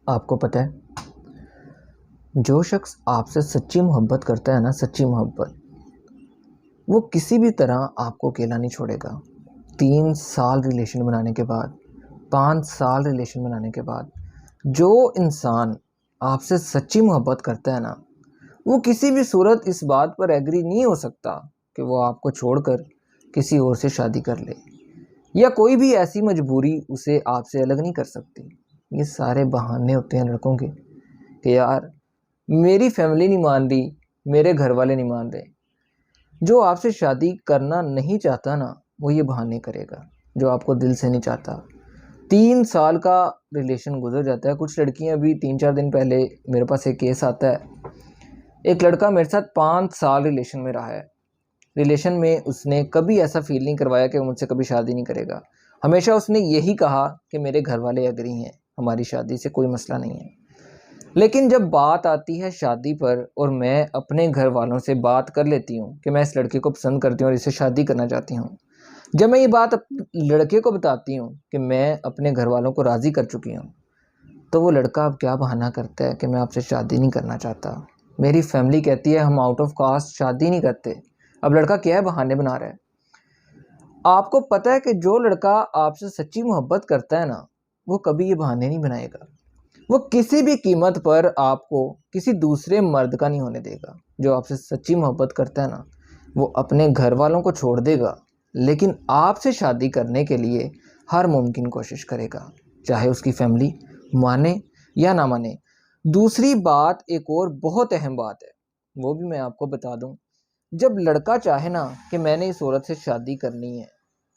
आपको पता है, जो शख्स आपसे सच्ची मोहब्बत करता है ना, सच्ची मोहब्बत, वो किसी भी तरह आपको अकेला नहीं छोड़ेगा। 3 साल रिलेशन बनाने के बाद, 5 साल रिलेशन बनाने के बाद, जो इंसान आपसे सच्ची मोहब्बत करता है ना, वो किसी भी सूरत इस बात पर एग्री नहीं हो सकता कि वो आपको छोड़कर किसी और से शादी कर ले, या कोई भी ऐसी मजबूरी उसे आपसे अलग नहीं कर सकती। ये सारे बहाने होते हैं लड़कों के कि यार मेरी फैमिली नहीं मान रही, मेरे घर वाले नहीं मान रहे। जो आपसे शादी करना नहीं चाहता ना, वो ये बहाने करेगा, जो आपको दिल से नहीं चाहता। 3 साल का रिलेशन गुजर जाता है। कुछ लड़कियां भी 3-4 दिन पहले मेरे पास एक केस आता है, एक लड़का मेरे साथ 5 साल रिलेशन में रहा है। रिलेशन में उसने कभी ऐसा फील नहीं करवाया कि वो मुझसे कभी शादी नहीं करेगा। हमेशा उसने यही कहा कि मेरे घर वाले एग्री हैं, हमारी शादी से कोई मसला नहीं है। लेकिन जब बात आती है शादी पर और मैं अपने घर वालों से बात कर लेती हूँ कि मैं इस लड़के को पसंद करती हूँ और इससे शादी करना चाहती हूँ, जब मैं ये बात लड़के को बताती हूँ कि मैं अपने घर वालों को राज़ी कर चुकी हूँ, तो वो लड़का अब क्या बहाना करता है कि मैं आपसे शादी नहीं करना चाहता, मेरी फैमिली कहती है हम आउट ऑफ कास्ट शादी नहीं करते। अब लड़का क्या है, बहाने बना रहा है। आपको पता है कि जो लड़का आपसे सच्ची मोहब्बत करता है ना, वो कभी ये बहाने नहीं बनाएगा। वो किसी भी कीमत पर आपको किसी दूसरे मर्द का नहीं होने देगा। जो आपसे सच्ची मोहब्बत करता है ना, वो अपने घर वालों को छोड़ देगा, लेकिन आपसे शादी करने के लिए हर मुमकिन कोशिश करेगा, चाहे उसकी फैमिली माने या ना माने। दूसरी बात, एक और बहुत अहम बात है, वो भी मैं आपको बता दूं। जब लड़का चाहे ना कि मैंने इस औरत से शादी करनी है,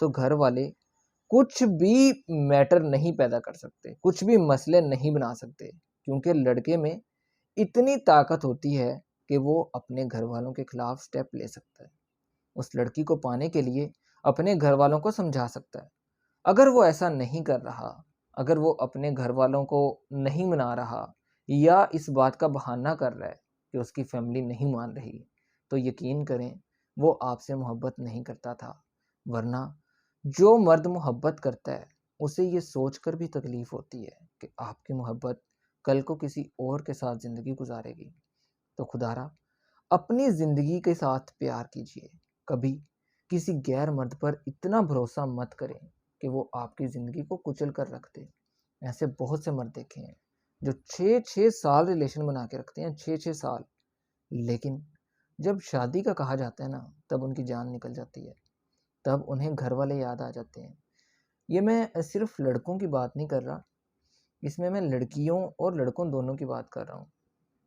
तो घर वाले कुछ भी मैटर नहीं पैदा कर सकते, कुछ भी मसले नहीं बना सकते, क्योंकि लड़के में इतनी ताकत होती है कि वो अपने घर वालों के खिलाफ स्टेप ले सकता है। उस लड़की को पाने के लिए अपने घर वालों को समझा सकता है। अगर वो ऐसा नहीं कर रहा, अगर वो अपने घर वालों को नहीं मना रहा, या इस बात का बहाना कर रहा है कि उसकी फैमिली नहीं मान रही, तो यकीन करें वो आपसे मोहब्बत नहीं करता था। वरना जो मर्द मोहब्बत करता है, उसे ये सोचकर भी तकलीफ होती है कि आपकी मोहब्बत कल को किसी और के साथ ज़िंदगी गुजारेगी। तो खुदारा अपनी ज़िंदगी के साथ प्यार कीजिए। कभी किसी गैर मर्द पर इतना भरोसा मत करें कि वो आपकी ज़िंदगी को कुचल कर रख दे। ऐसे बहुत से मर्द देखे हैं जो 6-6 साल रिलेशन बना के रखते हैं, 6-6 साल, लेकिन जब शादी का कहा जाता है ना, तब उनकी जान निकल जाती है, तब उन्हें घर वाले याद आ जाते हैं। ये मैं सिर्फ लड़कों की बात नहीं कर रहा, इसमें मैं लड़कियों और लड़कों दोनों की बात कर रहा हूँ।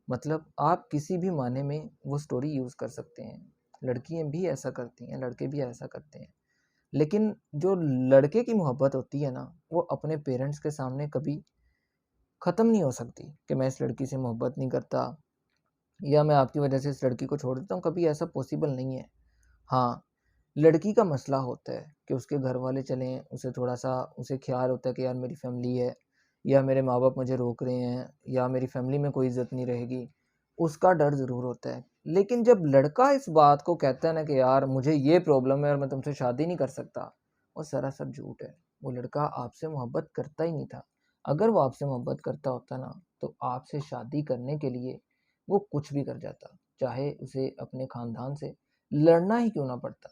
मतलब आप किसी भी माने में वो स्टोरी यूज़ कर सकते हैं। लड़कियाँ भी ऐसा करती हैं, लड़के भी ऐसा करते हैं। लेकिन जो लड़के की मोहब्बत होती है ना, वो अपने पेरेंट्स के सामने कभी ख़त्म नहीं हो सकती कि मैं इस लड़की से मोहब्बत नहीं करता, या मैं आपकी वजह से इस लड़की को छोड़ देता हूँ, कभी ऐसा पॉसिबल नहीं है। हाँ, लड़की का मसला होता है कि उसके घर वाले चलें, उसे थोड़ा-सा उसे ख़्याल होता है कि यार मेरी फ़ैमिली है, या मेरे माँ-बाप मुझे रोक रहे हैं, या मेरी फ़ैमिली में कोई इज़्ज़त नहीं रहेगी, उसका डर ज़रूर होता है। लेकिन जब लड़का इस बात को कहता है ना कि यार मुझे ये प्रॉब्लम है और मैं तुमसे शादी नहीं कर सकता, वो सरासर झूठ है। वो लड़का आपसे मोहब्बत करता ही नहीं था। अगर वो आपसे मोहब्बत करता होता ना, तो आपसे शादी करने के लिए वो कुछ भी कर जाता, चाहे उसे अपने ख़ानदान से लड़ना ही क्यों ना पड़ता।